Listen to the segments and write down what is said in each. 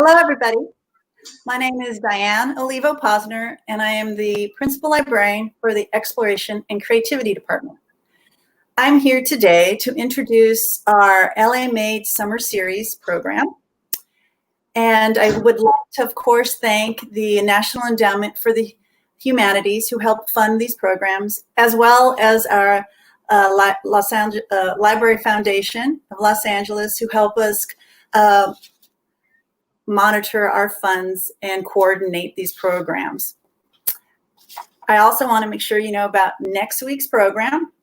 Hello, everybody. My name is Diane Olivo-Posner, and I am the Principal Librarian for the Exploration and Creativity Department. I'm here today to introduce our LA Made Summer Series program. And I would like to, of course, thank the National Endowment for the Humanities who helped fund these programs, as well as our Library Foundation of Los Angeles, who help us monitor our funds and coordinate these programs. I also want to make sure you know about next week's program.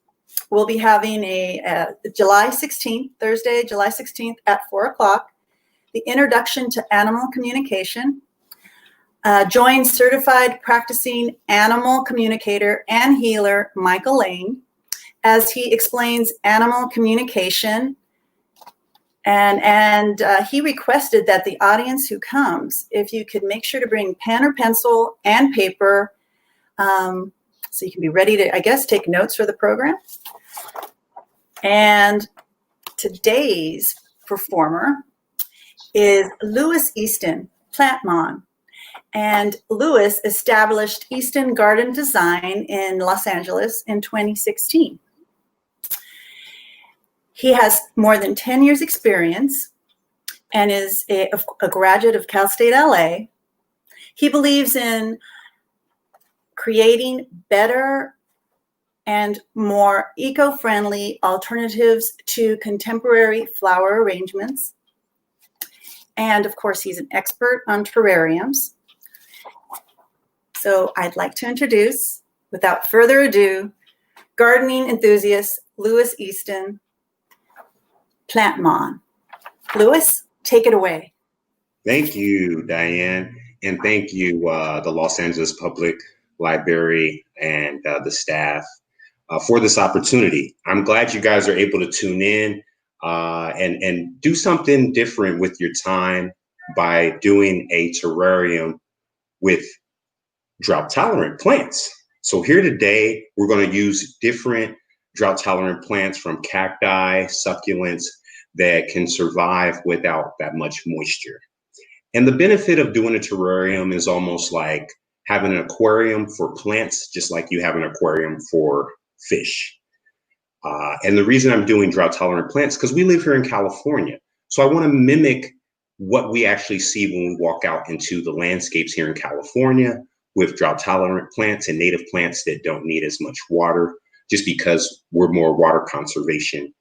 We'll be having a July 16th, Thursday, July 16th at 4 o'clock, the Introduction to Animal Communication. Join certified practicing animal communicator and healer Michael Lane as he explains animal communication. And he requested that the audience who comes, if you could make sure to bring pen or pencil and paper so you can be ready to, I guess, take notes for the program. And today's performer is Louis Easton, plant mon. And Louis established Easton Garden Design in Los Angeles in 2016. He has more than 10 years experience and is a graduate of Cal State LA. He believes in creating better and more eco-friendly alternatives to contemporary flower arrangements. And of course, he's an expert on terrariums. So I'd like to introduce, without further ado, gardening enthusiast Louis Easton, plant mon. Louis, take it away. Thank you, Diane, and thank you, the Los Angeles Public Library and the staff for this opportunity. I'm glad you guys are able to tune in and do something different with your time by doing a terrarium with drought-tolerant plants. So here today, we're going to use different drought-tolerant plants from cacti, succulents that can survive without that much moisture. And the benefit of doing a terrarium is almost like having an aquarium for plants, just like you have an aquarium for fish. And the reason I'm doing drought-tolerant plants, because we live here in California. So I want to mimic what we actually see when we walk out into the landscapes here in California with drought-tolerant plants and native plants that don't need as much water, just because we're more water conservation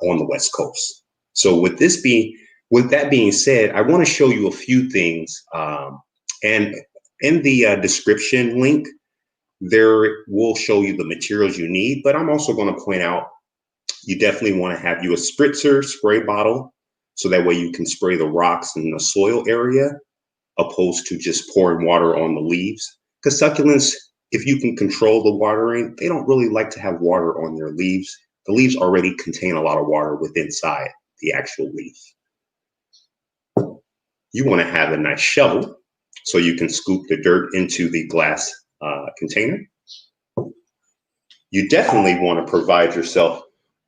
on the West Coast. So with that being said, I want to show you a few things. And in the description link, there will show you the materials you need, but I'm also going to point out you definitely want to have you a spritzer spray bottle, so that way you can spray the rocks in the soil area, opposed to just pouring water on the leaves. Because succulents, if you can control the watering, they don't really like to have water on their leaves. The leaves already contain a lot of water within inside the actual leaf. You want to have a nice shovel so you can scoop the dirt into the glass container. You definitely want to provide yourself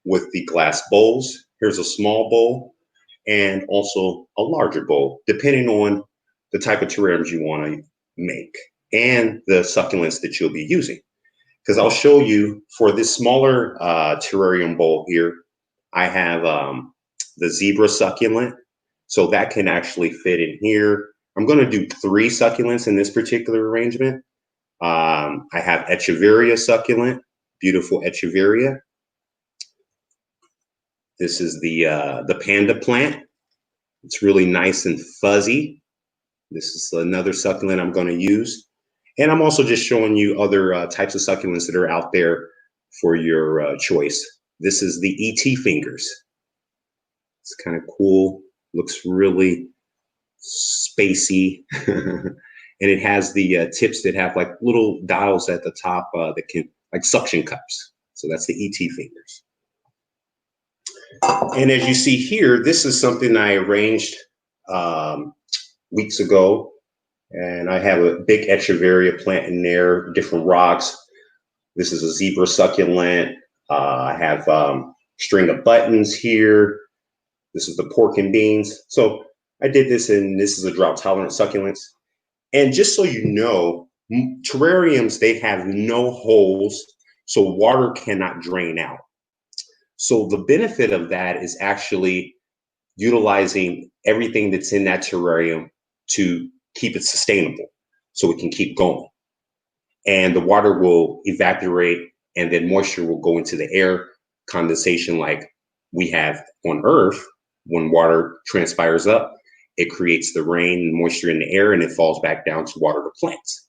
with the glass bowls. Here's a small bowl and also a larger bowl, depending on the type of terrariums you want to make and the succulents that you'll be using. Because I'll show you for this smaller terrarium bowl here, I have the zebra succulent. So that can actually fit in here. I'm going to do 3 succulents in this particular arrangement. I have echeveria succulent, beautiful echeveria. This is the panda plant. It's really nice and fuzzy. This is another succulent I'm going to use. And I'm also just showing you other types of succulents that are out there for your choice. This is the ET fingers. It's kind of cool. Looks really spacey. And it has the tips that have like little dials at the top that can, like suction cups. So that's the ET fingers. And as you see here, this is something I arranged weeks ago. And I have a big echeveria plant in there, different rocks. This is a zebra succulent. I have string of buttons here. This is the pork and beans. So I did this, and this is a drought-tolerant succulents. And just so you know, terrariums, they have no holes, so water cannot drain out. So the benefit of that is actually utilizing everything that's in that terrarium to keep it sustainable so it can keep going. And the water will evaporate, and then moisture will go into the air, condensation like we have on Earth. When water transpires up, it creates the rain and moisture in the air, and it falls back down to water the plants.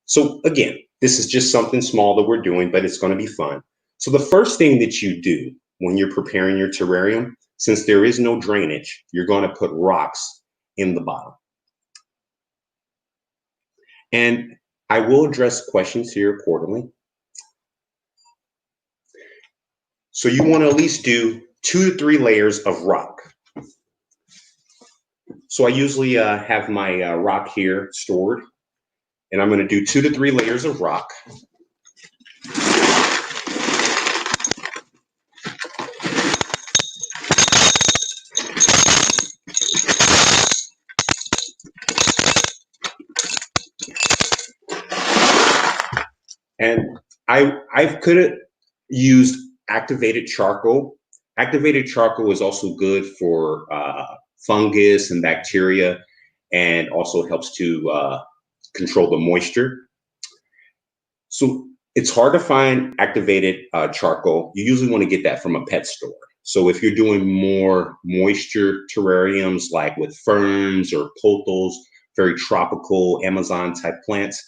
So again, this is just something small that we're doing, but it's going to be fun. So the first thing that you do when you're preparing your terrarium, since there is no drainage, you're going to put rocks in the bottom. And I will address questions here accordingly. So you want to at least do 2 to 3 layers of rock. So I usually have my rock here stored, and I'm going to do 2 to 3 layers of rock. And I could have used activated charcoal. Activated charcoal is also good for fungus and bacteria, and also helps to control the moisture. So it's hard to find activated charcoal. You usually want to get that from a pet store. So if you're doing more moisture terrariums, like with ferns or pothos, very tropical Amazon type plants,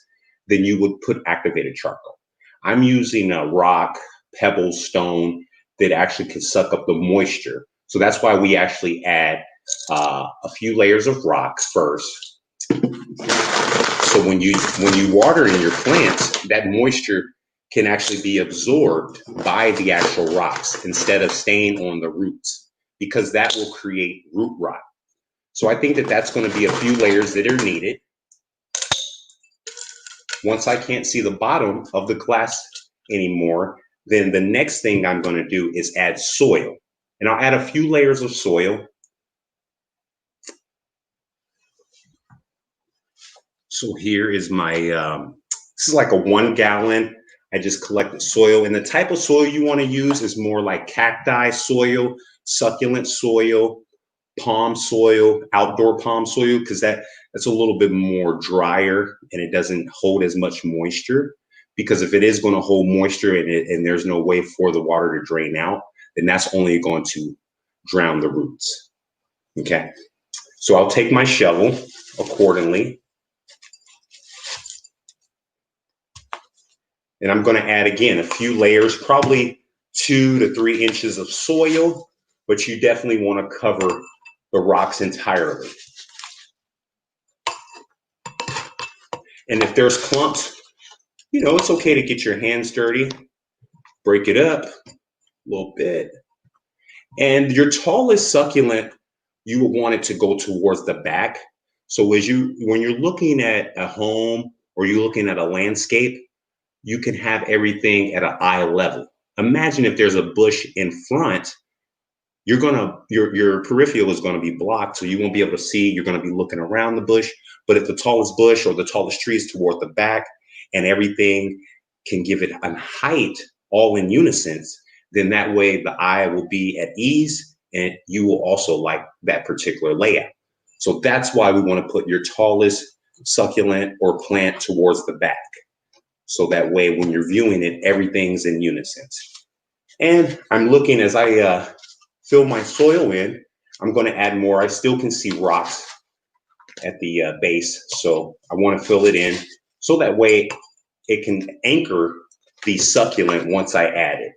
then you would put activated charcoal. I'm using a rock, pebble, stone that actually can suck up the moisture. So that's why we actually add a few layers of rock first. So when you water in your plants, that moisture can actually be absorbed by the actual rocks instead of staying on the roots, because that will create root rot. So I think that that's going to be a few layers that are needed. Once I can't see the bottom of the glass anymore, then the next thing I'm going to do is add soil. And I'll add a few layers of soil. So here is my, this is like a 1 gallon. I just collected soil, and the type of soil you want to use is more like cacti soil, succulent soil, palm soil, outdoor palm soil, because that's a little bit more drier and it doesn't hold as much moisture. Because if it is going to hold moisture and there's no way for the water to drain out, then that's only going to drown the roots. Okay, so I'll take my shovel accordingly. And I'm going to add, again, a few layers, probably 2 to 3 inches of soil, but you definitely want to cover the rocks entirely. And if there's clumps, you know, it's okay to get your hands dirty, break it up a little bit. And your tallest succulent, you would want it to go towards the back. So when you're looking at a home or you're looking at a landscape, you can have everything at an eye level. Imagine if there's a bush in front, your peripheral is going to be blocked, so you won't be able to see. You're going to be looking around the bush. But if the tallest bush or the tallest tree is toward the back, and everything can give it a height all in unison, then that way the eye will be at ease, and you will also like that particular layout. So that's why we want to put your tallest succulent or plant towards the back. So that way, when you're viewing it, everything's in unison. And I'm looking as I fill my soil in, I'm going to add more. I still can see rocks at the base. So I want to fill it in so that way it can anchor the succulent once I add it.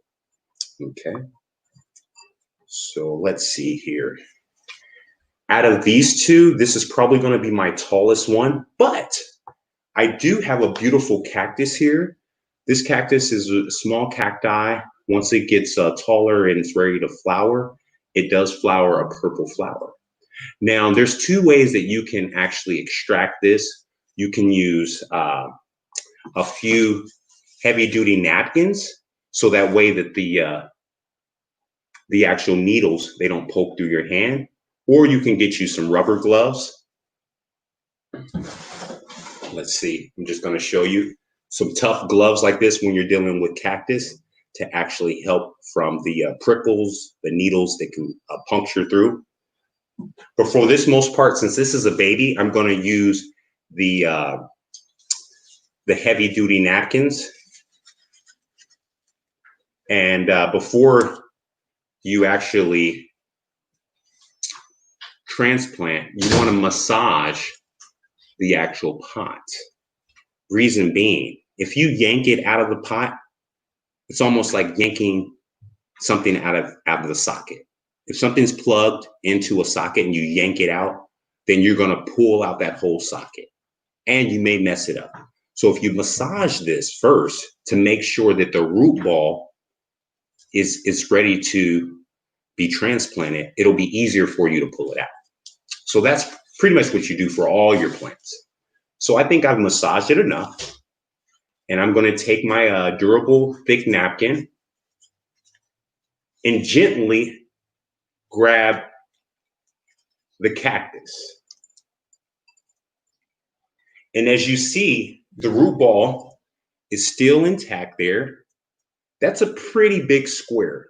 Okay. So let's see here. Out of these two, this is probably going to be my tallest one, but I do have a beautiful cactus here. This cactus is a small cacti. Once it gets taller and it's ready to flower, it does flower a purple flower. Now, there's 2 ways that you can actually extract this. You can use a few heavy-duty napkins, so that way that the actual needles, they don't poke through your hand. or you can get you some rubber gloves. Let's see, I'm just going to show you some tough gloves like this when you're dealing with cactus to actually help from the prickles, the needles that can puncture through. But for this most part, since this is a baby, I'm going to use the heavy duty napkins. And before you actually transplant, you want to massage the actual pot. Reason being, if you yank it out of the pot, it's almost like yanking something out of the socket. If something's plugged into a socket and you yank it out, then you're going to pull out that whole socket and you may mess it up. So if you massage this first to make sure that the root ball is ready to be transplanted, it'll be easier for you to pull it out. So that's pretty much what you do for all your plants. So I think I've massaged it enough. And I'm going to take my durable thick napkin and gently grab the cactus. And as you see, the root ball is still intact there. That's a pretty big square.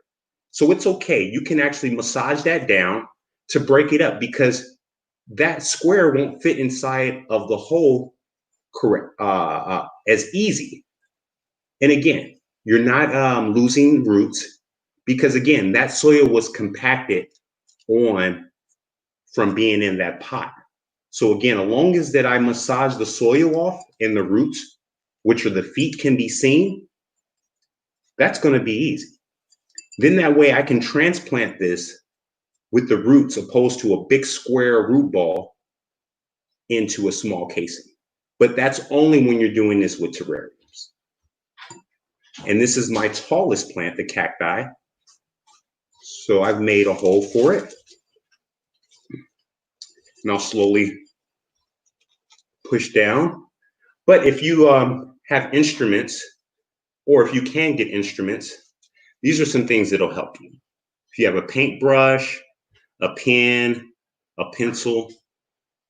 So it's okay. You can actually massage that down to break it up because that square won't fit inside of the hole as easy. And again, you're not losing roots because again, that soil was compacted on from being in that pot. So again, as long as that I massage the soil off and the roots, which are the feet, can be seen, that's going to be easy. Then that way I can transplant this with the roots opposed to a big square root ball into a small casing. But that's only when you're doing this with terrariums. And this is my tallest plant, the cacti. So I've made a hole for it. And I'll slowly push down. But if you have instruments, or if you can get instruments, these are some things that'll help you. If you have a paintbrush, a pen, a pencil,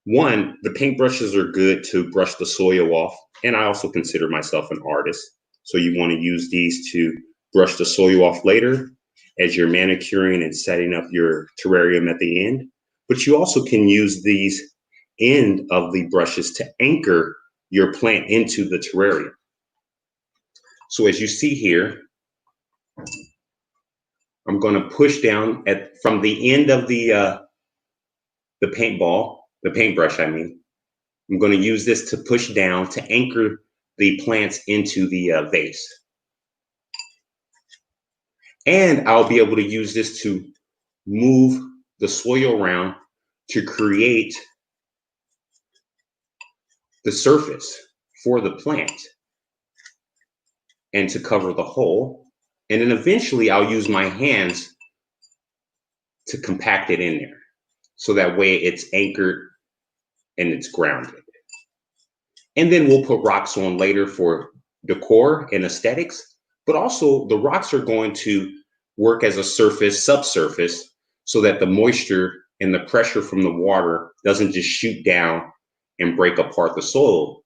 the paintbrushes are good to brush the soil off. And I also consider myself an artist. So you want to use these to brush the soil off later as you're manicuring and setting up your terrarium at the end. But you also can use these end of the brushes to anchor your plant into the terrarium. So as you see here, I'm going to push down from the end of the paintbrush, I mean. I'm going to use this to push down to anchor the plants into the vase. And I'll be able to use this to move the soil around to create the surface for the plant and to cover the hole. And then eventually I'll use my hands to compact it in there. So that way it's anchored and it's grounded. And then we'll put rocks on later for decor and aesthetics, but also the rocks are going to work as a subsurface, so that the moisture and the pressure from the water doesn't just shoot down and break apart the soil.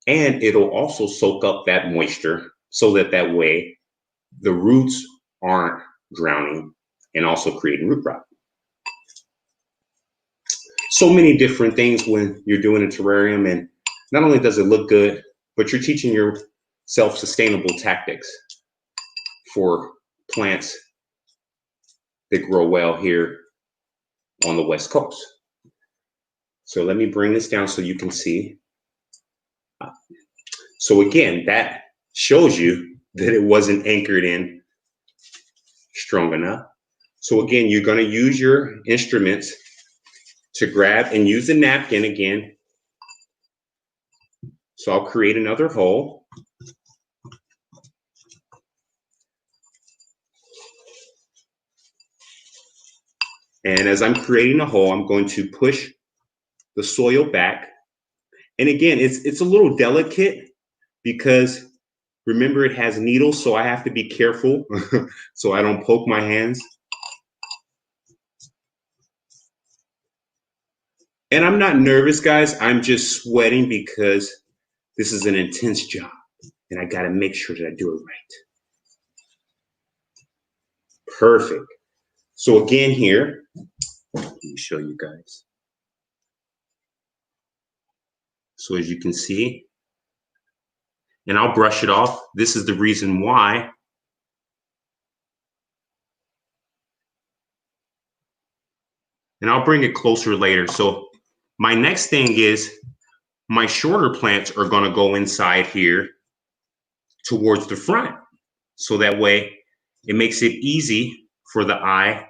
And it'll also soak up that moisture so that way the roots aren't drowning and also creating root rot. So many different things when you're doing a terrarium, and not only does it look good, but you're teaching yourself sustainable tactics for plants that grow well here on the West Coast. So let me bring this down so you can see. So again, that shows you that it wasn't anchored in strong enough. So again, you're going to use your instruments to grab and use the napkin again. So I'll create another hole. And as I'm creating a hole, I'm going to push the soil back. And again, it's a little delicate because remember it has needles, so I have to be careful so I don't poke my hands. And I'm not nervous, guys. I'm just sweating because this is an intense job and I got to make sure that I do it right. Perfect. So again here, let me show you guys. So as you can see, and I'll brush it off. This is the reason why. And I'll bring it closer later. So my next thing is my shorter plants are going to go inside here towards the front. So that way it makes it easy for the eye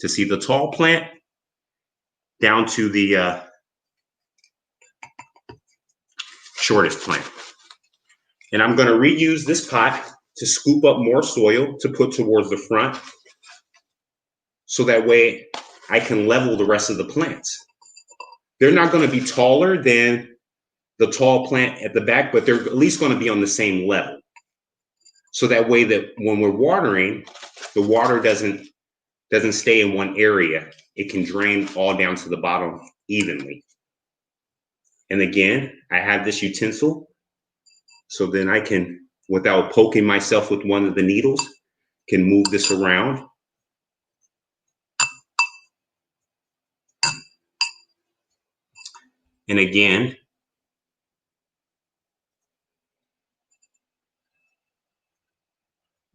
to see the tall plant down to the shortest plant. And I'm going to reuse this pot to scoop up more soil to put towards the front. So that way I can level the rest of the plants. They're not going to be taller than the tall plant at the back, but they're at least going to be on the same level. So that way that when we're watering, the water doesn't stay in one area. It can drain all down to the bottom evenly. And again, I have this utensil. So then I can, without poking myself with one of the needles, can move this around. And again,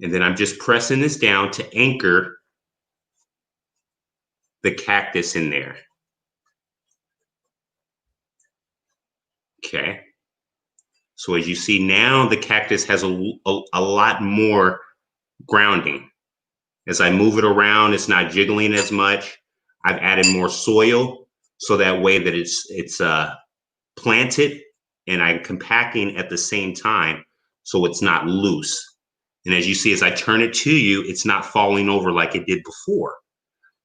and then I'm just pressing this down to anchor the cactus in there. Okay. So as you see now, the cactus has a lot more grounding. As I move it around, it's not jiggling as much. I've added more soil so that way that it's planted and I'm compacting at the same time so it's not loose. And as you see, as I turn it to you, it's not falling over like it did before.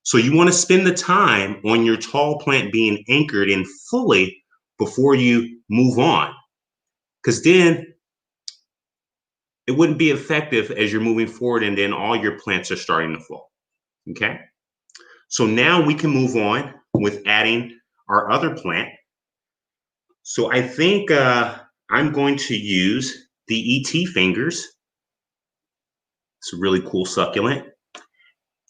So you want to spend the time on your tall plant being anchored in fully before you move on. Because then it wouldn't be effective as you're moving forward and then all your plants are starting to fall. Okay. So now we can move on with adding our other plant. So I think I'm going to use the ET fingers. It's a really cool succulent.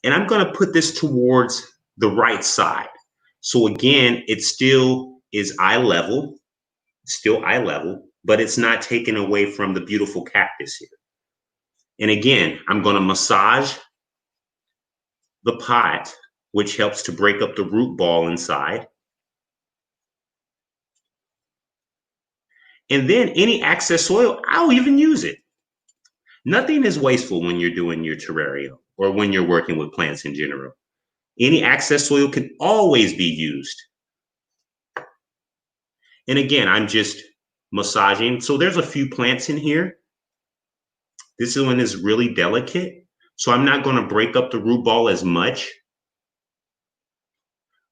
And I'm going to put this towards the right side. So again, it still is eye level, but it's not taken away from the beautiful cactus here. And again, I'm going to massage the pot, which helps to break up the root ball inside. And then any excess soil, I'll even use it. Nothing is wasteful when you're doing your terrarium or when you're working with plants in general. Any excess soil can always be used. And again, I'm just massaging. So there's a few plants in here. This one is really delicate. So I'm not going to break up the root ball as much.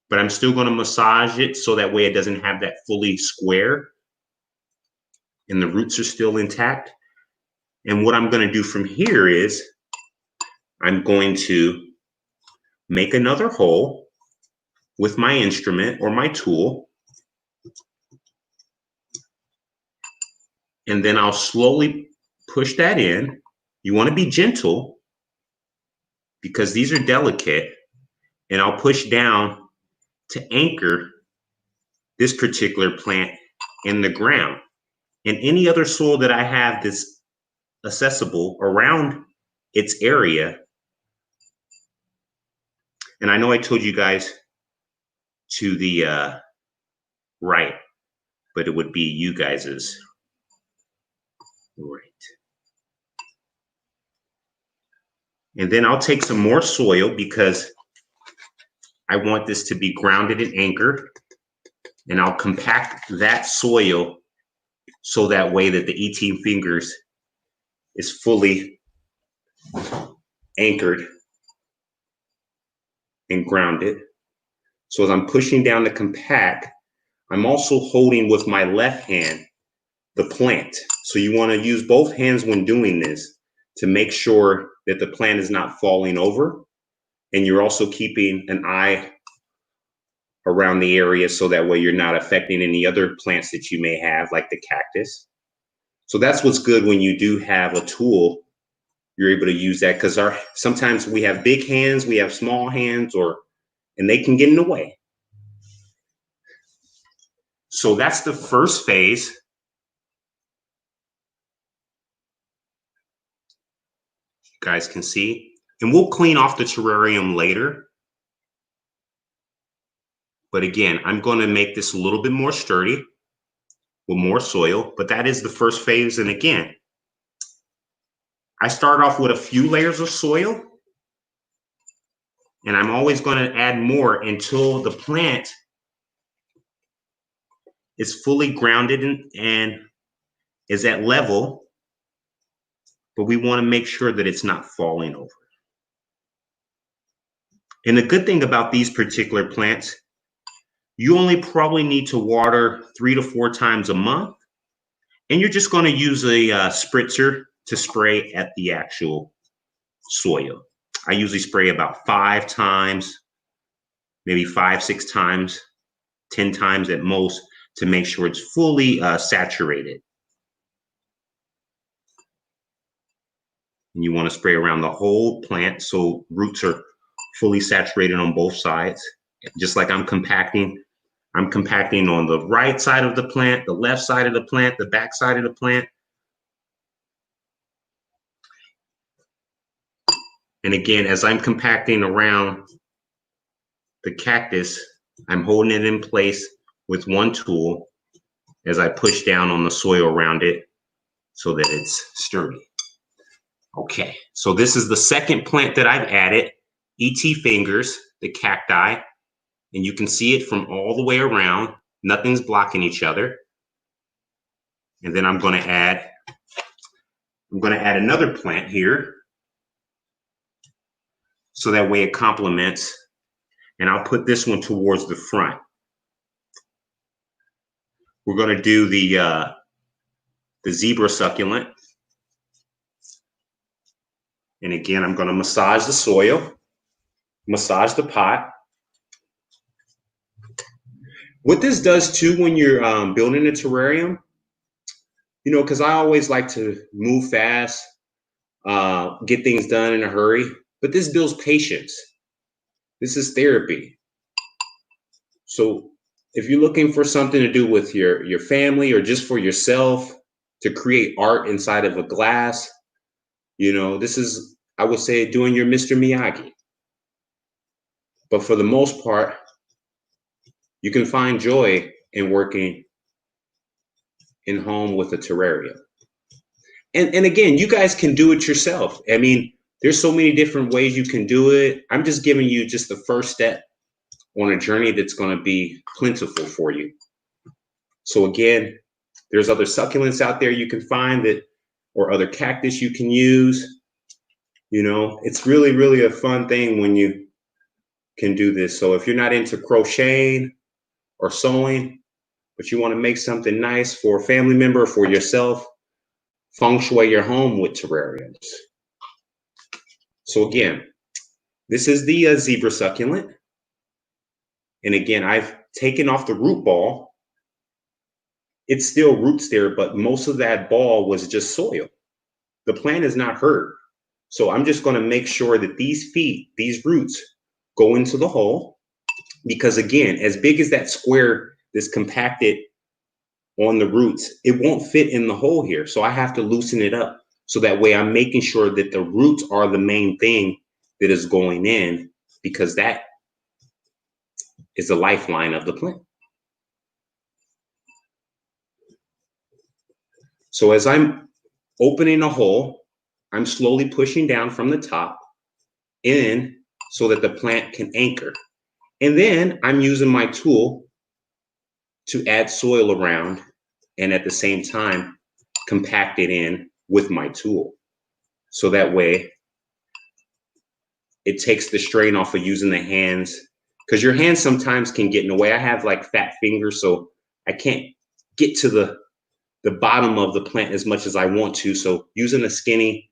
But I'm still going to massage it so that way it doesn't have that fully square. And the roots are still intact. And what I'm going to do from here is I'm going to make another hole with my instrument or my tool. And then I'll slowly push that in. You want to be gentle because these are delicate. And I'll push down to anchor this particular plant in the ground. And any other soil that I have that's accessible around its area. And I know I told you guys to the right, but it would be you guys's right. And then I'll take some more soil because I want this to be grounded and anchored. And I'll compact that soil so that way that the 18 fingers is fully anchored and grounded. So as I'm pushing down the compact, I'm also holding with my left hand the plant. So you want to use both hands when doing this to make sure that the plant is not falling over. And you're also keeping an eye around the area so that way you're not affecting any other plants that you may have, like the cactus. So that's what's good when you do have a tool, you're able to use that, because sometimes we have big hands, we have small hands, and they can get in the way. So that's the first phase. You guys can see, and we'll clean off the terrarium later. But again, I'm going to make this a little bit more sturdy with more soil, but that is the first phase. And again, I start off with a few layers of soil, and I'm always going to add more until the plant is fully grounded and is at level, but we want to make sure that it's not falling over. And the good thing about these particular plants, you only probably need to water 3 to 4 times a month, and you're just going to use a spritzer to spray at the actual soil. I usually spray about 5 times, maybe 5, 6 times, 10 times at most, to make sure it's fully saturated. And you want to spray around the whole plant so roots are fully saturated on both sides. Just like I'm compacting on the right side of the plant, the left side of the plant, the back side of the plant. And again, as I'm compacting around the cactus, I'm holding it in place with one tool as I push down on the soil around it so that it's sturdy. Okay, so this is the second plant that I've added, ET fingers, the cacti, and you can see it from all the way around. Nothing's blocking each other. And then I'm going to add another plant here, so that way it complements. And I'll put this one towards the front. We're going to do the zebra succulent. And again, I'm going to massage the soil, massage the pot. What this does too when you're building a terrarium, you know, because I always like to move fast, get things done in a hurry, but this builds patience. This is therapy. So if you're looking for something to do with your family or just for yourself to create art inside of a glass, you know, this is, I would say, doing your Mr. Miyagi. But for the most part, you can find joy in working in home with a terrarium. And again, you guys can do it yourself. I mean, there's so many different ways you can do it. I'm just giving you just the first step on a journey that's going to be plentiful for you. So again, there's other succulents out there you can find that, or other cactus you can use. You know, it's really, really a fun thing when you can do this. So if you're not into crocheting or sewing, but you want to make something nice for a family member or for yourself, feng shui your home with terrariums. So again, this is the zebra succulent. And again, I've taken off the root ball. It's still roots there, but most of that ball was just soil. The plant is not hurt. So I'm just going to make sure that these feet, these roots, go into the hole. Because again, as big as that square that's compacted on the roots, it won't fit in the hole here. So I have to loosen it up. So that way I'm making sure that the roots are the main thing that is going in, because that is the lifeline of the plant. So as I'm opening a hole, I'm slowly pushing down from the top in so that the plant can anchor. And then I'm using my tool to add soil around and at the same time compact it in with my tool. So that way it takes the strain off of using the hands, because your hands sometimes can get in the way. I have like fat fingers, so I can't get to the bottom of the plant as much as I want to. So using a skinny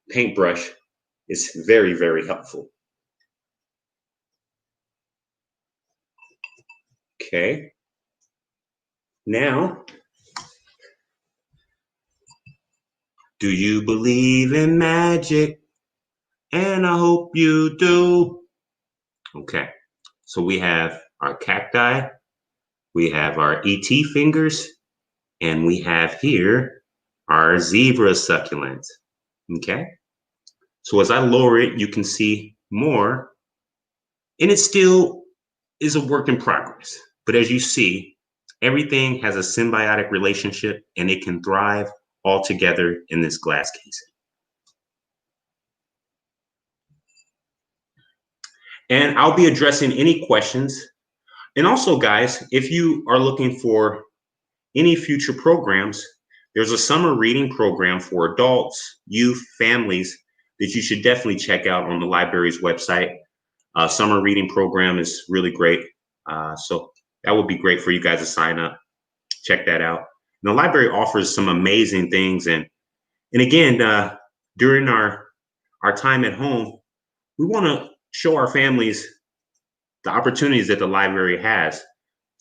paintbrush is very, very helpful. Okay. Now, do you believe in magic? And I hope you do. Okay. So we have our cacti, we have our ET fingers, and we have here our zebra succulents. Okay. So as I lower it, you can see more, and it still is a work in progress. But as you see, everything has a symbiotic relationship and it can thrive all together in this glass casing. And I'll be addressing any questions. And also, guys, if you are looking for any future programs, there's a summer reading program for adults, youth, families that you should definitely check out on the library's website. Summer reading program is really great. So that would be great for you guys to sign up. Check that out. And the library offers some amazing things. And again, during our time at home, we want to show our families the opportunities that the library has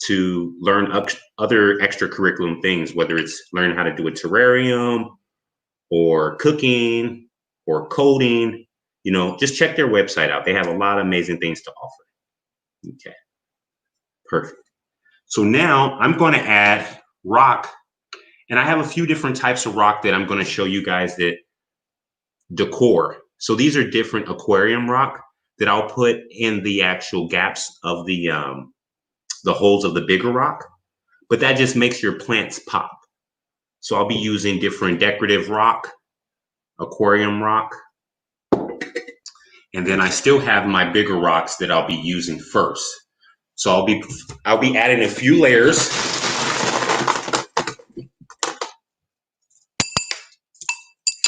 to learn other extracurricular things, whether it's learning how to do a terrarium or cooking or coding. You know, just check their website out. They have a lot of amazing things to offer. Okay, perfect. So now I'm going to add rock, and I have a few different types of rock that I'm going to show you guys that decor. So these are different aquarium rock that I'll put in the actual gaps of the holes of the bigger rock, but that just makes your plants pop. So I'll be using different decorative rock, aquarium rock, and then I still have my bigger rocks that I'll be using first. So I'll be adding a few layers.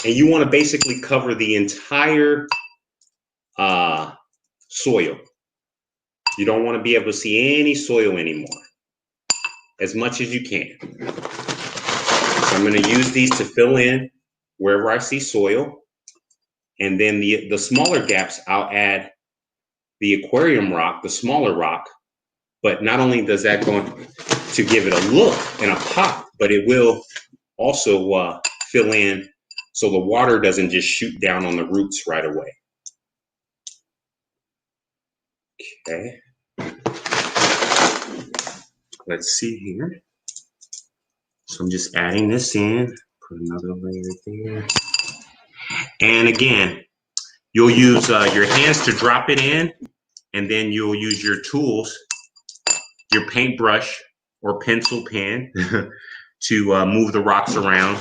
And you want to basically cover the entire soil. You don't want to be able to see any soil anymore, as much as you can. So I'm going to use these to fill in wherever I see soil. And then the smaller gaps, I'll add the aquarium rock, the smaller rock. But not only does that going to give it a look and a pop, but it will also fill in so the water doesn't just shoot down on the roots right away. Okay. Let's see here. So I'm just adding this in, put another layer there. And again, you'll use your hands to drop it in, and then you'll use your tools, your paintbrush or pencil pen to move the rocks around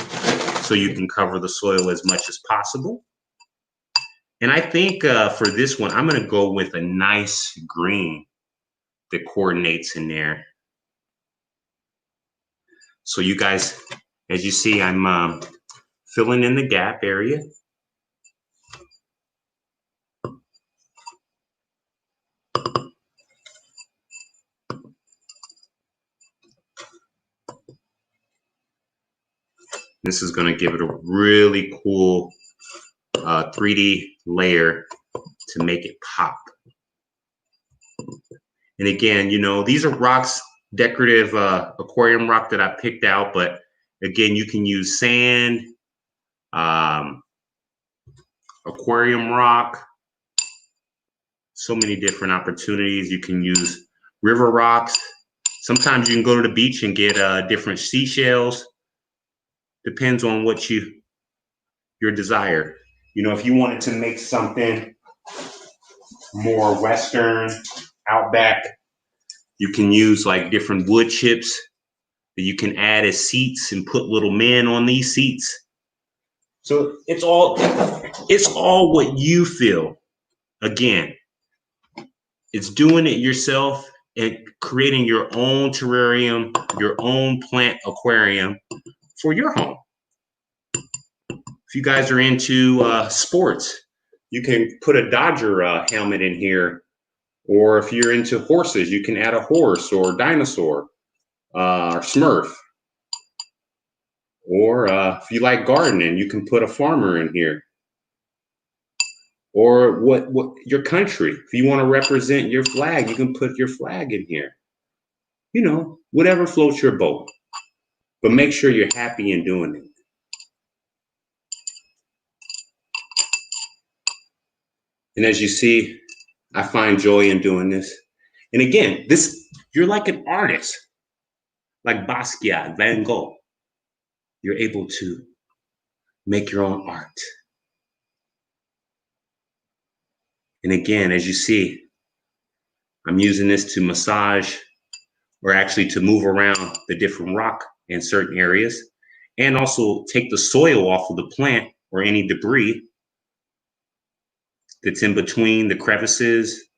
so you can cover the soil as much as possible. And I think for this one, I'm going to go with a nice green that coordinates in there. So you guys, as you see, I'm filling in the gap area. This is going to give it a really cool 3D layer to make it pop. And again, you know, these are rocks, decorative aquarium rock that I picked out, but again, you can use sand, aquarium rock, so many different opportunities. You can use river rocks. Sometimes you can go to the beach and get different seashells. Depends on what your desire. You know, if you wanted to make something more Western, outback, you can use like different wood chips that you can add as seats and put little men on these seats. So it's all what you feel. Again, it's doing it yourself and creating your own terrarium, your own plant aquarium for your home. If you guys are into sports, you can put a Dodger helmet in here. Or if you're into horses, you can add a horse or dinosaur or Smurf. Or if you like gardening, you can put a farmer in here. Or what your country. If you want to represent your flag, you can put your flag in here. you know, whatever floats your boat. But make sure you're happy in doing it. And as you see, I find joy in doing this. And again, you're like an artist, like Basquiat, Van Gogh. You're able to make your own art. And again, as you see, I'm using this to massage, or actually to move around the different rock in certain areas, and also take the soil off of the plant or any debris that's in between the crevices.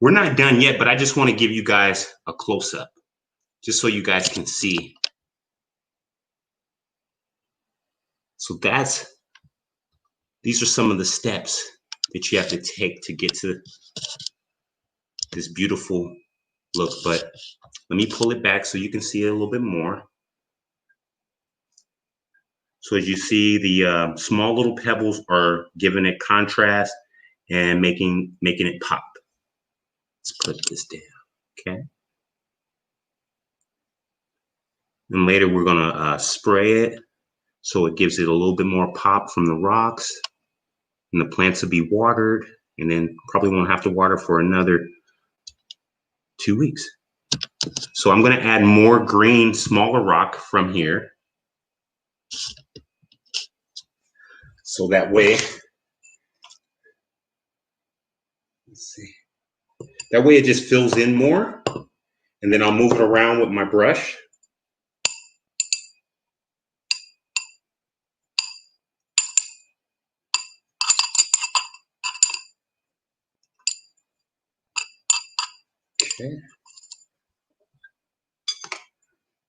We're not done yet, but I just want to give you guys a close-up, just so you guys can see. So these are some of the steps that you have to take to get to this beautiful look. But let me pull it back so you can see it a little bit more. So as you see, the small little pebbles are giving it contrast and making it pop. Let's put this down, okay? And later we're gonna spray it so it gives it a little bit more pop from the rocks. And the plants will be watered, and then probably won't have to water for another 2 weeks. So I'm gonna add more green, smaller rock from here. So that way, let's see. That way it just fills in more, and then I'll move it around with my brush. Okay.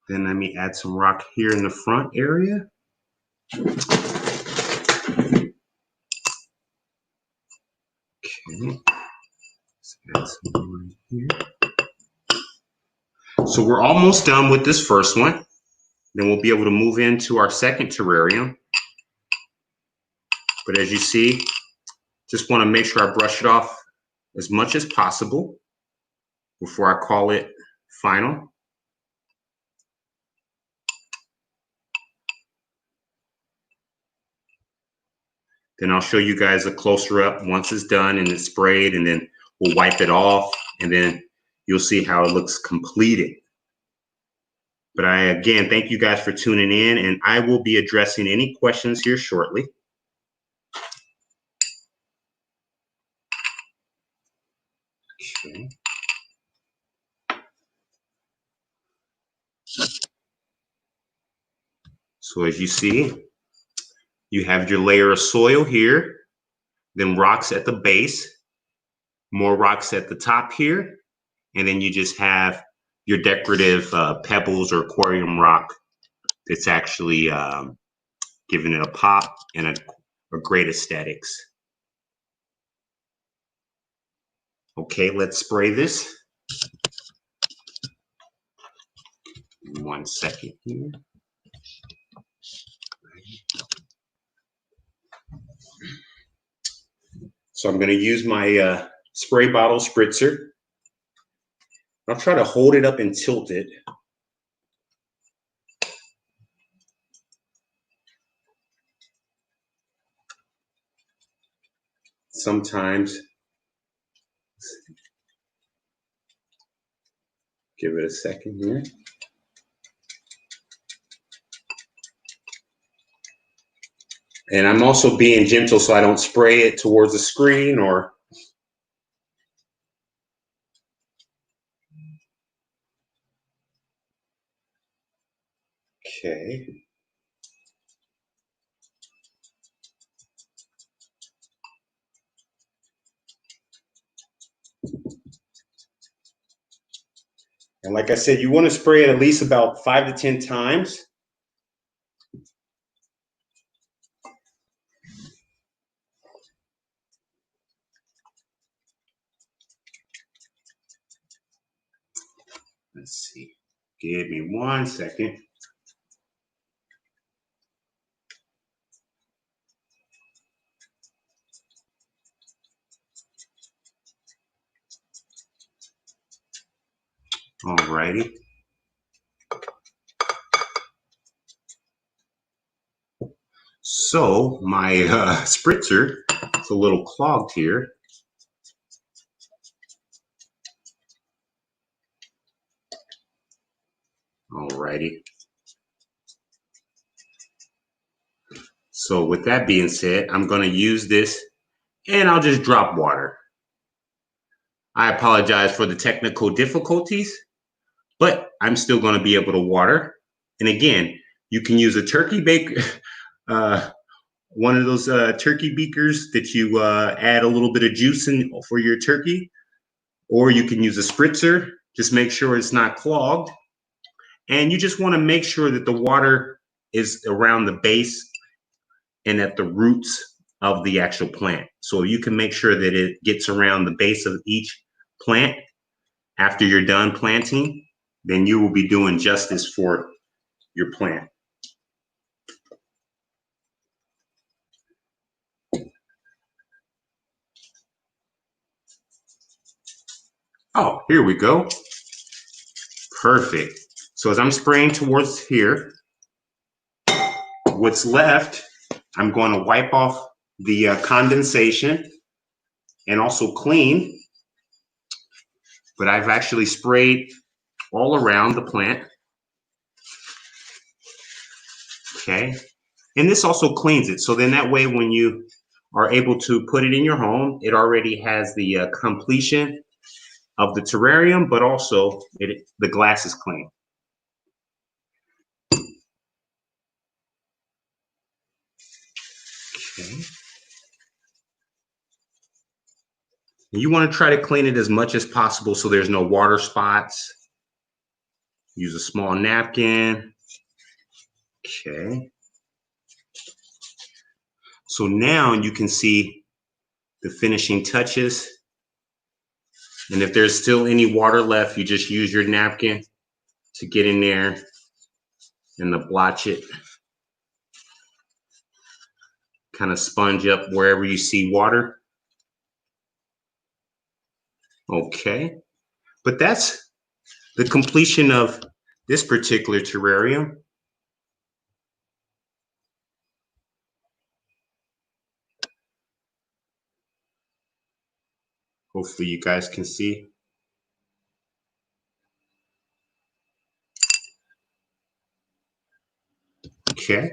Then let me add some rock here in the front area. Okay. Let's add some more right here. So we're almost done with this first one. Then we'll be able to move into our second terrarium. But as you see, just want to make sure I brush it off as much as possible before I call it final. Then I'll show you guys a closer up once it's done and it's sprayed, and then we'll wipe it off, and then you'll see how it looks completed. But I, again, thank you guys for tuning in, and I will be addressing any questions here shortly. Okay. So as you see, you have your layer of soil here, then rocks at the base, more rocks at the top here, and then you just have your decorative pebbles or aquarium rock that's actually giving it a pop and a great aesthetics. Okay, let's spray this. 1 second here. So I'm going to use my spray bottle spritzer. I'll try to hold it up and tilt it. Sometimes, give it a second here. And I'm also being gentle so I don't spray it towards the screen or. Okay. And like I said, you want to spray it at least about 5 to 10 times. Let's see. Give me 1 second. Alrighty. So my spritzer is a little clogged here. Alrighty. So with that being said, I'm going to use this and I'll just drop water. I apologize for the technical difficulties, but I'm still going to be able to water. And again, you can use a turkey baker, one of those turkey beakers that you add a little bit of juice in for your turkey, or you can use a spritzer. Just make sure it's not clogged. And you just want to make sure that the water is around the base and at the roots of the actual plant. So you can make sure that it gets around the base of each plant after you're done planting, then you will be doing justice for your plant. Oh, here we go. Perfect. So as I'm spraying towards here, what's left, I'm going to wipe off the condensation and also clean, but I've actually sprayed all around the plant. Okay. And this also cleans it. So then that way, when you are able to put it in your home, it already has the completion of the terrarium, but also the glass is clean. Okay. You want to try to clean it as much as possible so there's no water spots. Use a small napkin. Okay. So now you can see the finishing touches. And if there's still any water left, you just use your napkin to get in there and to blotch it. Kind of sponge up wherever you see water. Okay. But that's the completion of this particular terrarium. Hopefully you guys can see. Okay.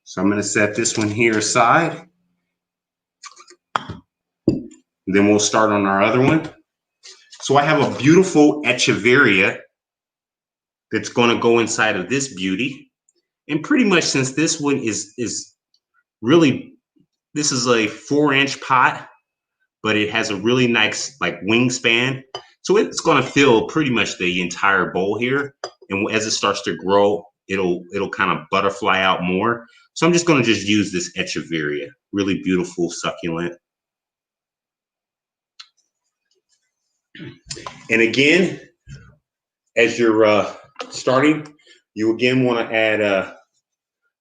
So I'm going to set this one here aside. Then we'll start on our other one. So I have a beautiful echeveria that's going to go inside of this beauty. And pretty much since this one is really, this is a 4-inch pot, but it has a really nice like wingspan. So it's going to fill pretty much the entire bowl here. And as it starts to grow, it'll kind of butterfly out more. So I'm just going to just use this echeveria, really beautiful succulent. And again, as you're starting, you again want to add a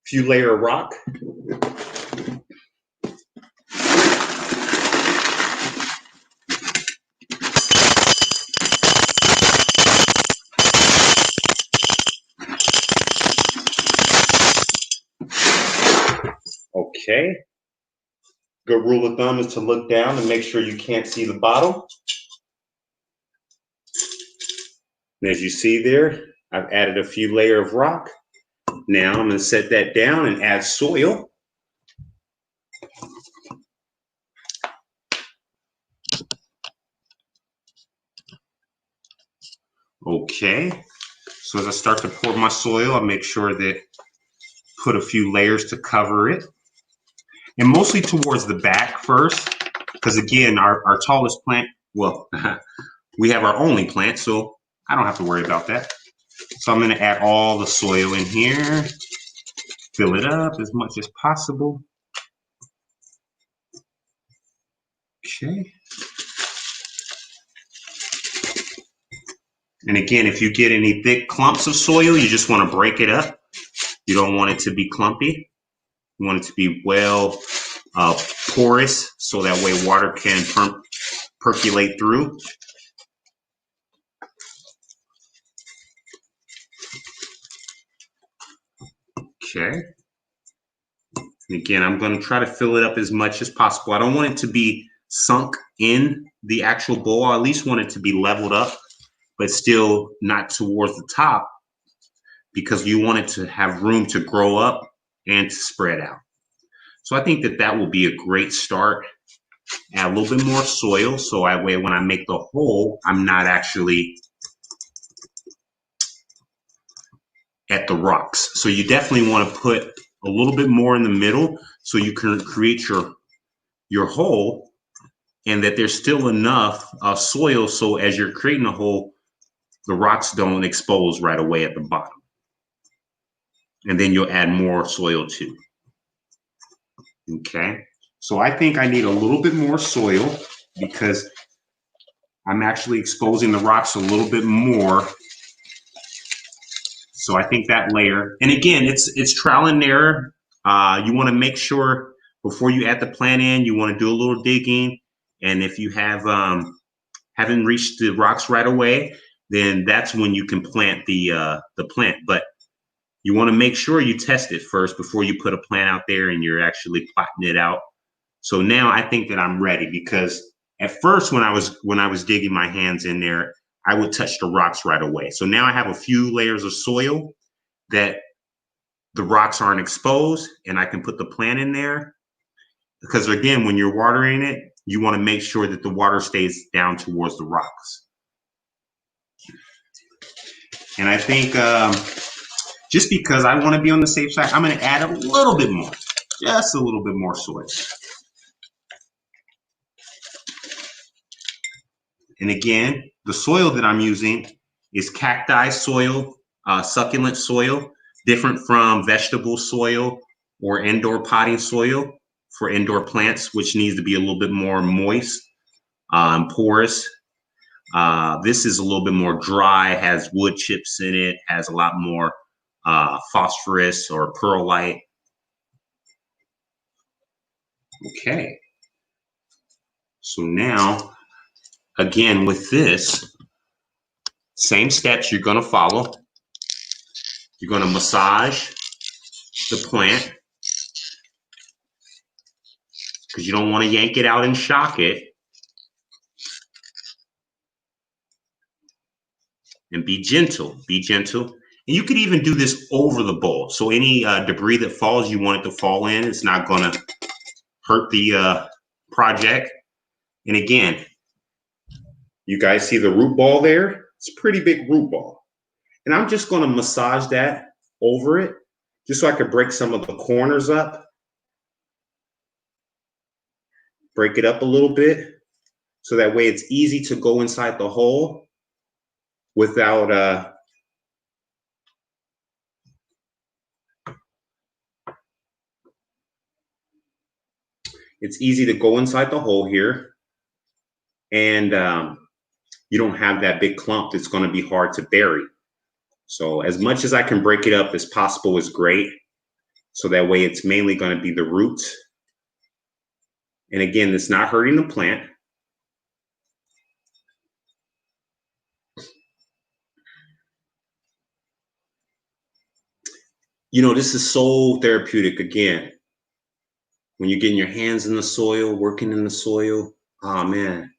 few layers of rock. Okay. Good rule of thumb is to look down and make sure you can't see the bottom. And as you see there, I've added a few layers of rock. Now I'm going to set that down and add soil. Okay. So as I start to pour my soil, I make sure that put a few layers to cover it. And mostly towards the back first, because again, our tallest plant, well, we have our only plant, so I don't have to worry about that. So I'm going to add all the soil in here, fill it up as much as possible. Okay. And again, if you get any thick clumps of soil, you just want to break it up. You don't want it to be clumpy. You want it to be well porous, so that way water can percolate through. Okay. And again, I'm going to try to fill it up as much as possible. I don't want it to be sunk in the actual bowl. I at least want it to be leveled up, but still not towards the top, because you want it to have room to grow up and to spread out. So I think that that will be a great start. Add a little bit more soil, so that way when I make the hole, I'm not actually at the rocks. So you definitely want to put a little bit more in the middle so you can create your hole, and that there's still enough soil so as you're creating a hole, the rocks don't expose right away at the bottom. And then you'll add more soil too. Okay, so I think I need a little bit more soil because I'm actually exposing the rocks a little bit more. So I think that layer, and again, it's trial and error. You want to make sure before you add the plant in, you want to do a little digging. And if you have haven't reached the rocks right away, then that's when you can plant the plant. But you want to make sure you test it first before you put a plant out there and you're actually plotting it out. So now I think that I'm ready, because at first when I was digging my hands in there, I would touch the rocks right away. So now I have a few layers of soil that the rocks aren't exposed, and I can put the plant in there. Because again, when you're watering it, you want to make sure that the water stays down towards the rocks. And I think just because I want to be on the safe side, I'm going to add a little bit more, just a little bit more soil. And again, the soil that I'm using is cacti soil, succulent soil, different from vegetable soil or indoor potting soil for indoor plants, which needs to be a little bit more moist, porous. This is a little bit more dry, has wood chips in it, has a lot more phosphorus or perlite. Okay. So now, again, with this, same steps you're going to follow. You're going to massage the plant, because you don't want to yank it out and shock it. And be gentle, be gentle. And you could even do this over the bowl. So any debris that falls, you want it to fall in. It's not going to hurt the project. And again, you guys see the root ball there? It's a pretty big root ball. And I'm just going to massage that over it, just so I could break some of the corners up. Break it up a little bit, so that way it's easy to go inside the hole without it's easy to go inside the hole here, and you don't have that big clump that's going to be hard to bury. So as much as I can break it up as possible is great. So that way it's mainly going to be the roots. And again, it's not hurting the plant. You know, this is so therapeutic. Again, when you're getting your hands in the soil, working in the soil, oh man,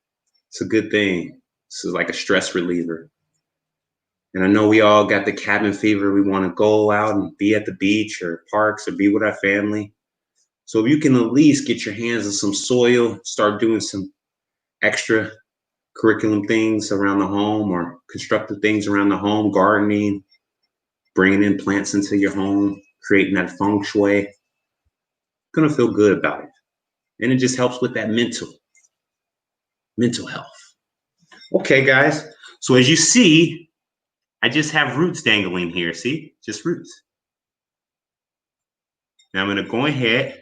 it's a good thing. This is like a stress reliever. And I know we all got the cabin fever. We want to go out and be at the beach or parks or be with our family. So if you can at least get your hands in some soil, start doing some extra curriculum things around the home or constructive things around the home, gardening, bringing in plants into your home, creating that feng shui, you're going to feel good about it. And it just helps with that mental health. Okay, guys. So as you see, I just have roots dangling here. See, just roots. Now I'm going to go ahead,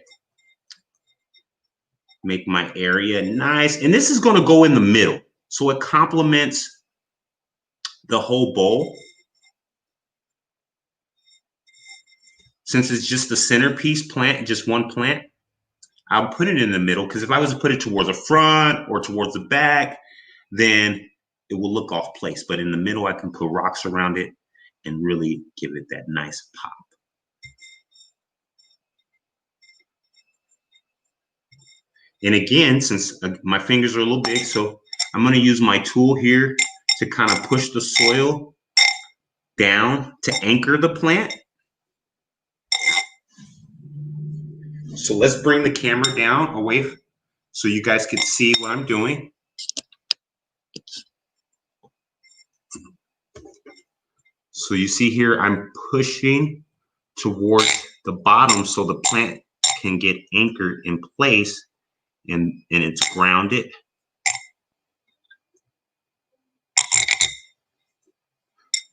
make my area nice. And this is going to go in the middle, so it complements the whole bowl. Since it's just the centerpiece plant, just one plant, I'll put it in the middle, because if I was to put it towards the front or towards the back, then it will look off place. But in the middle, I can put rocks around it and really give it that nice pop. And again, since my fingers are a little big, so I'm going to use my tool here to kind of push the soil down to anchor the plant. So let's bring the camera down away so you guys can see what I'm doing. So you see here, I'm pushing towards the bottom so the plant can get anchored in place and it's grounded.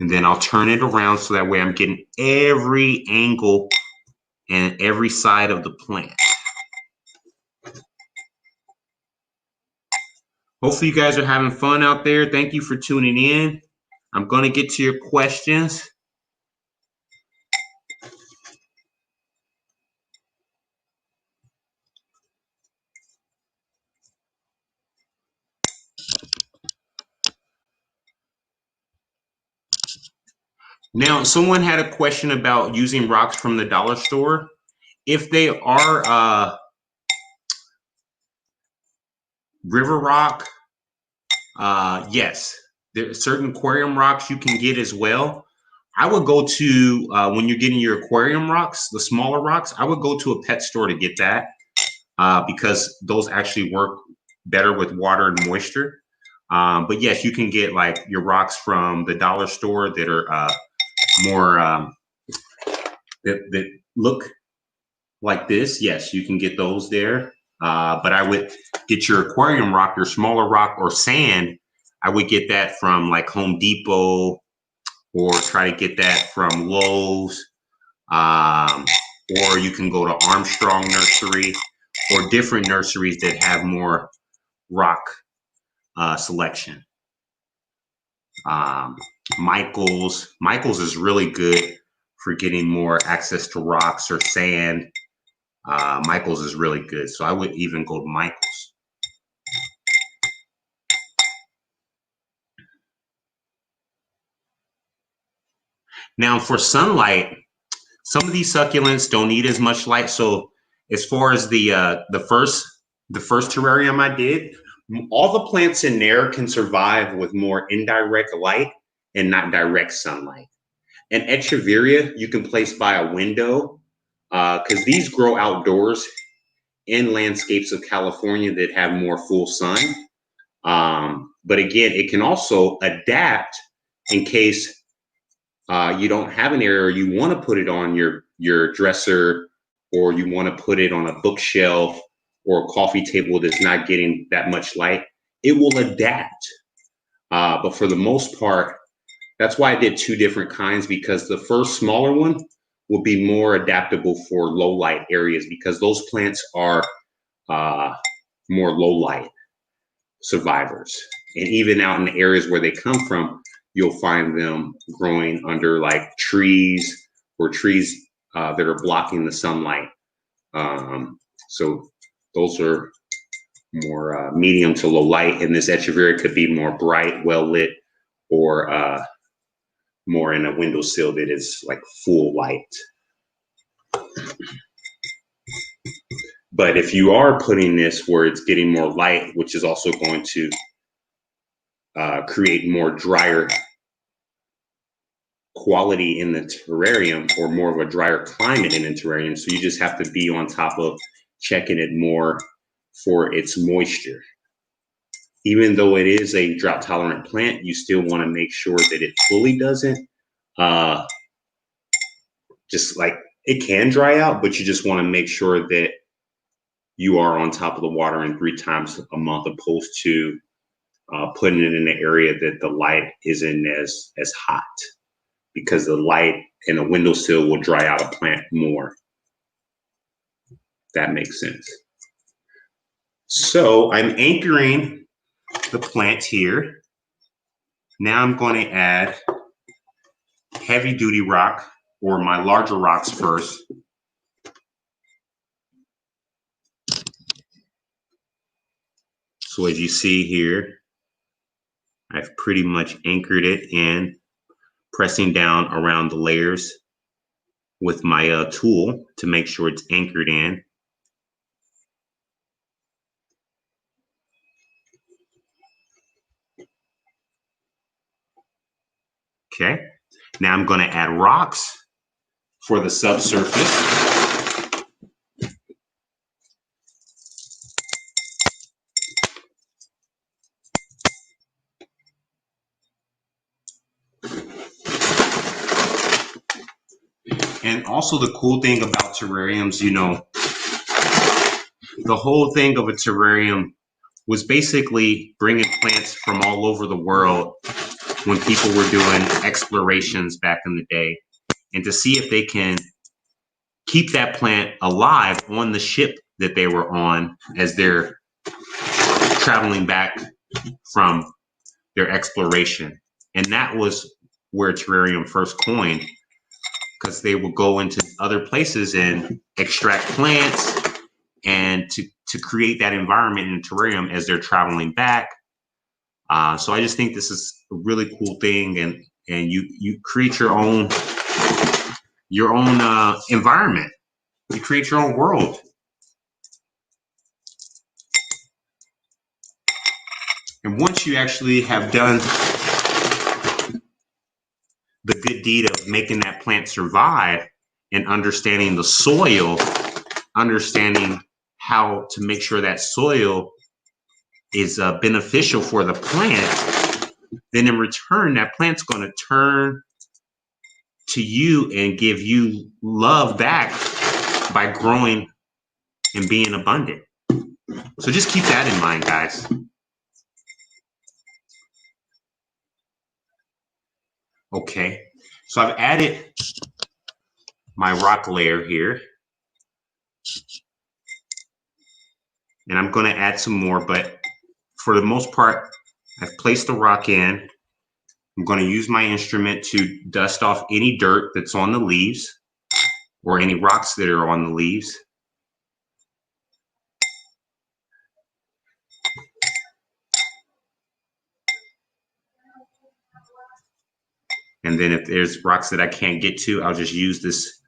And then I'll turn it around so that way I'm getting every angle and every side of the plant. Hopefully you guys are having fun out there. Thank you for tuning in. I'm going to get to your questions. Now, someone had a question about using rocks from the dollar store. If they are river rock, yes, there are certain aquarium rocks you can get as well. I would go to, when you're getting your aquarium rocks, the smaller rocks, I would go to a pet store to get that because those actually work better with water and moisture. But yes, you can get like your rocks from the dollar store that are more, that look like this. Yes, you can get those there. But I would get your aquarium rock, your smaller rock or sand. I would get that from like Home Depot or try to get that from Lowe's. Or you can go to Armstrong Nursery or different nurseries that have more rock selection. Michael's is really good for getting more access to rocks or sand. Michael's is really good, so I would even go to Michael's. Now for sunlight, some of these succulents don't need as much light. So as far as the first terrarium I did, all the plants in there can survive with more indirect light and not direct sunlight. And echeveria you can place by a window because these grow outdoors in landscapes of California that have more full sun. But again, it can also adapt in case you don't have an area or you want to put it on your dresser, or you want to put it on a bookshelf or a coffee table that's not getting that much light. It will adapt. But for the most part, that's why I did two different kinds, because the first smaller one will be more adaptable for low light areas because those plants are more low light survivors. And even out in the areas where they come from, you'll find them growing under like trees or trees that are blocking the sunlight. So those are more medium to low light, and this echeveria could be more bright, well lit, or more in a windowsill that is like full light. But if you are putting this where it's getting more light, which is also going to create more drier quality in the terrarium, or more of a drier climate in the terrarium, so you just have to be on top of checking it more for its moisture. Even though it is a drought tolerant plant, you still want to make sure that it fully doesn't just like, it can dry out, but you just want to make sure that you are on top of the water and 3 times a month, opposed to putting it in an area that the light isn't as hot, because the light in a windowsill will dry out a plant more. That makes sense. So I'm anchoring the plant here. Now I'm going to add heavy duty rock, or my larger rocks first. So as you see here, I've pretty much anchored it in, pressing down around the layers with my tool to make sure it's anchored in. Okay. Now I'm going to add rocks for the subsurface. And also the cool thing about terrariums, you know, the whole thing of a terrarium was basically bringing plants from all over the world when people were doing explorations back in the day, and to see if they can keep that plant alive on the ship that they were on as they're traveling back from their exploration. And that was where terrarium first coined, because they would go into other places and extract plants and to create that environment in a terrarium as they're traveling back. So I just think this is a really cool thing, and you create your own environment. You create your own world. And once you actually have done the good deed of making that plant survive and understanding the soil, understanding how to make sure that soil is beneficial for the plant, then in return, that plant's going to turn to you and give you love back by growing and being abundant. So just keep that in mind, guys. Okay, so I've added my rock layer here. And I'm going to add some more, but for the most part, I've placed the rock in. I'm going to use my instrument to dust off any dirt that's on the leaves or any rocks that are on the leaves. And then if there's rocks that I can't get to, I'll just use this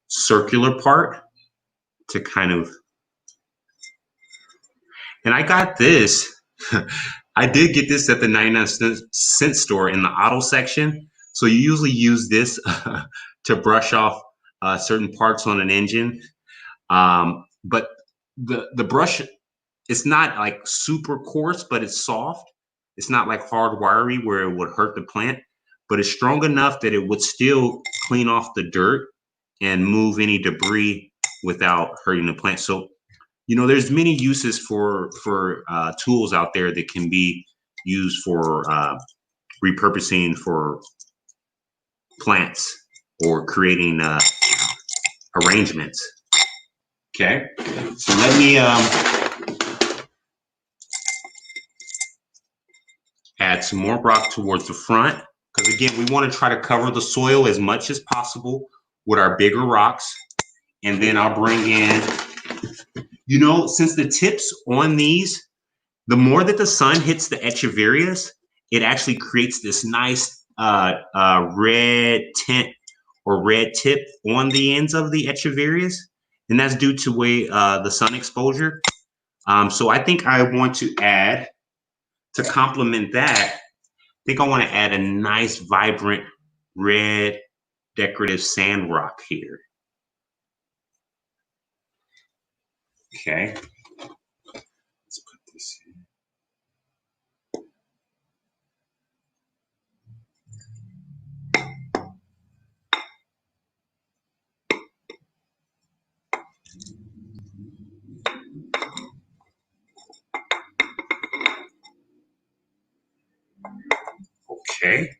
circular part to kind of, and I got this. I did get this at the 99-cent store in the auto section. So you usually use this to brush off certain parts on an engine. But the brush, it's not like super coarse, but it's soft. It's not like hard wiry where it would hurt the plant, but it's strong enough that it would still clean off the dirt and move any debris without hurting the plant. So, you know, there's many uses for tools out there that can be used for repurposing for plants or creating arrangements. Okay, so let me add some more rock towards the front, because again, we want to try to cover the soil as much as possible with our bigger rocks. And then I'll bring in, you know, since the tips on these, the more that the sun hits the echeverias, it actually creates this nice red tint or red tip on the ends of the echeverias. And that's due to the sun exposure. So I think I want to add, to complement that, I think I want to add a nice, vibrant, red, decorative sand rock here. Okay. Let's put this in. Okay.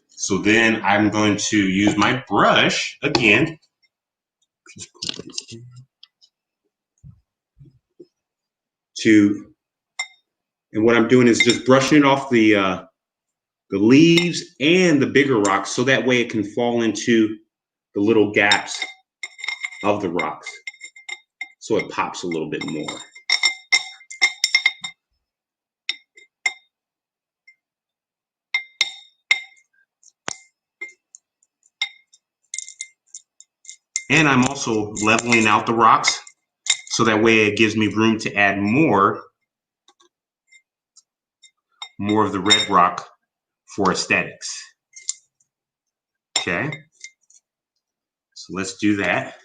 So then I'm going to use my brush again. Just put this in. And what I'm doing is just brushing it off the leaves and the bigger rocks, so that way it can fall into the little gaps of the rocks, so it pops a little bit more. And I'm also leveling out the rocks, so that way it gives me room to add more of the red rock for aesthetics. Okay. So let's do that.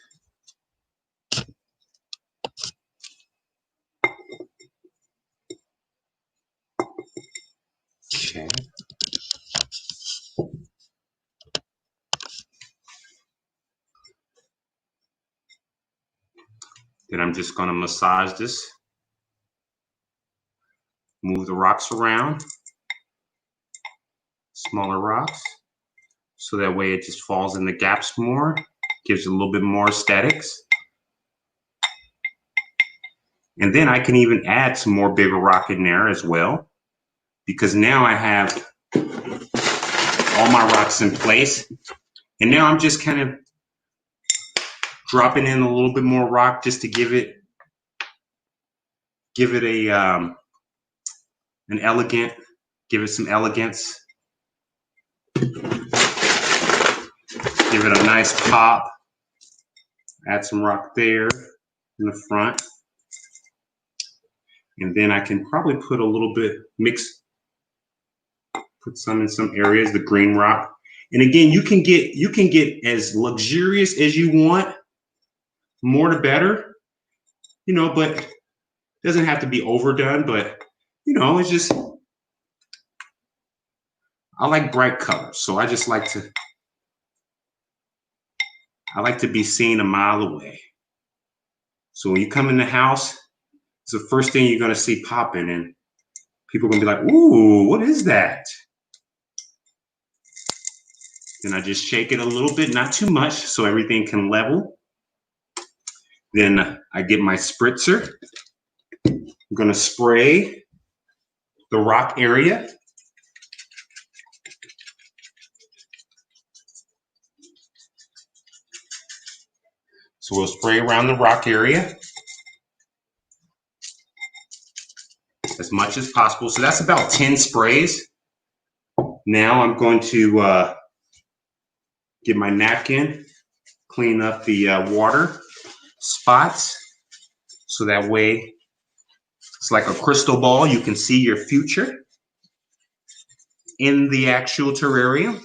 Okay. Then I'm just going to massage this. Move the rocks around. Smaller rocks. So that way it just falls in the gaps more. Gives it a little bit more aesthetics. And then I can even add some more bigger rock in there as well, because now I have all my rocks in place. And now I'm just kind of dropping in a little bit more rock just to give it a an elegant, give it some elegance. Give it a nice pop. Add some rock there in the front. And then I can probably put a little bit, put some in some areas, the green rock. And again, you can get as luxurious as you want, more the better, you know, but it doesn't have to be overdone, but you know, it's just, I like bright colors. So I just like to, be seen a mile away. So when you come in the house, it's the first thing you're going to see popping, and people are going to be like, ooh, what is that? Then I just shake it a little bit, not too much, so everything can level. Then I get my spritzer. I'm going to spray the rock area. So we'll spray around the rock area as much as possible. So that's about 10 sprays. Now I'm going to get my napkin, clean up the water spots, so that way it's like a crystal ball. You can see your future in the actual terrarium.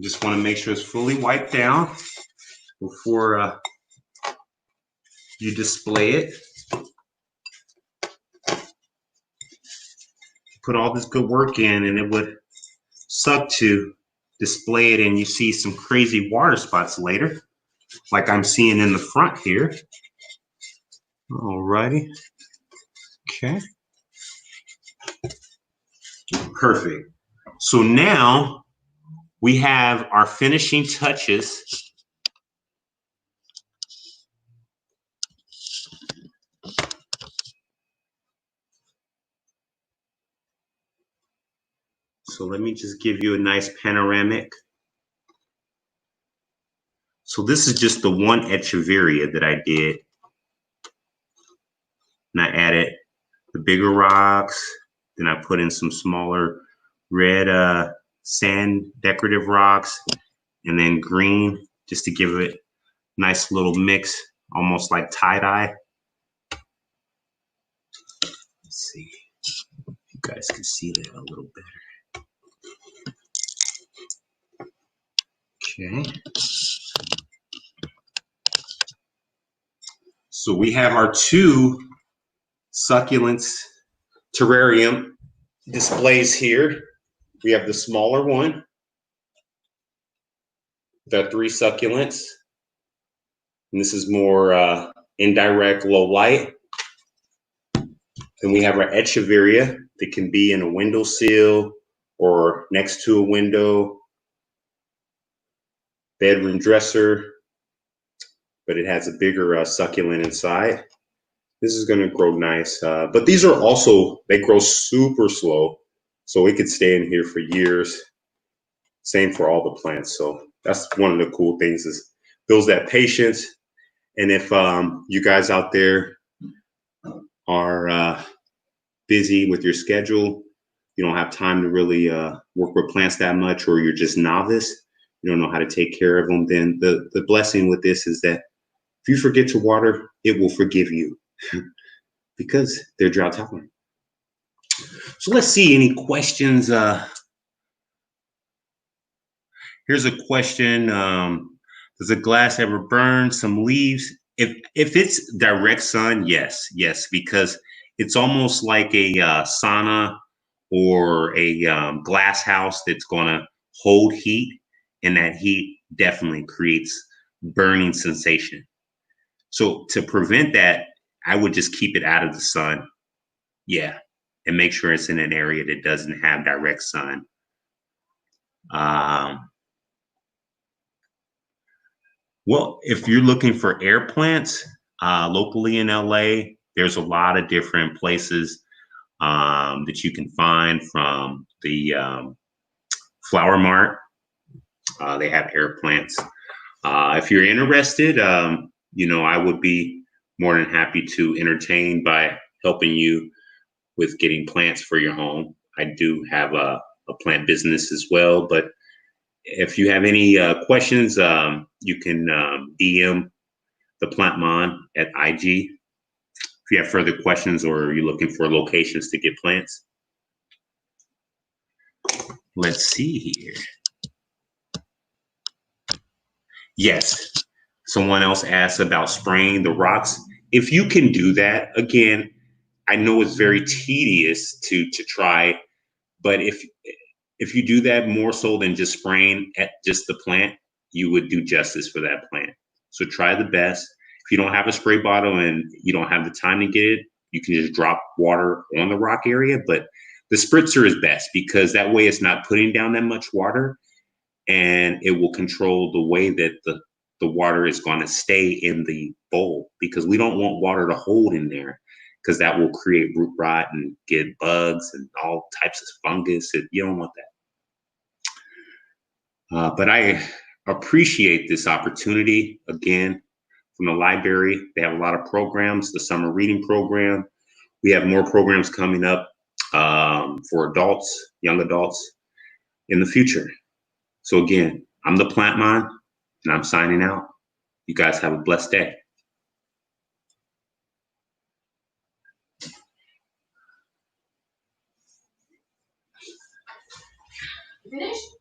Just want to make sure it's fully wiped down before you display it. Put all this good work in, and it would suck to display it and you see some crazy water spots later, like I'm seeing in the front here. Alrighty. Okay. Perfect. So now we have our finishing touches. So let me just give you a nice panoramic. So this is just the one echeveria that I did. And I added the bigger rocks. Then I put in some smaller red sand decorative rocks, and then green, just to give it a nice little mix, almost like tie-dye. Let's see if you guys can see that a little better. Okay. So we have our two succulents terrarium displays here. We have the smaller one, the 3 succulents. And this is more indirect, low light. Then we have our echeveria that can be in a windowsill or next to a window, bedroom dresser, but it has a bigger succulent inside. This is going to grow nice, but these are also, they grow super slow, so it could stay in here for years. Same for all the plants. So that's one of the cool things, is builds that patience. And if you guys out there are busy with your schedule, you don't have time to really work with plants that much, or you're just novice, you don't know how to take care of them, then the blessing with this is that if you forget to water, it will forgive you because they're drought tolerant. So let's see, any questions? Here's a question. Does a glass ever burn some leaves? If it's direct sun, yes, because it's almost like a sauna or a glass house that's going to hold heat, and that heat definitely creates burning sensation. So to prevent that, I would just keep it out of the sun. Yeah, and make sure it's in an area that doesn't have direct sun. Well, if you're looking for air plants locally in LA, there's a lot of different places that you can find, from the Flower Mart. They have air plants. If you're interested, I would be more than happy to entertain by helping you with getting plants for your home. I do have a plant business as well, but if you have any questions, you can DM the Plantmon at IG. If you have further questions or you're looking for locations to get plants. Let's see here. Yes, someone else asked about spraying the rocks. If you can do that, again, I know it's very tedious to try, but if you do that more so than just spraying at just the plant, you would do justice for that plant. So try the best. If you don't have a spray bottle and you don't have the time to get it, you can just drop water on the rock area. But the spritzer is best because that way it's not putting down that much water, and it will control the way that the water is going to stay in the bowl, because we don't want water to hold in there, because that will create root rot and get bugs and all types of fungus. You don't want that. But I appreciate this opportunity again from the library. They have a lot of programs, the summer reading program. We have more programs coming up for adults, young adults in the future. So again, I'm the Plantmon, and I'm signing out. You guys have a blessed day. Finished?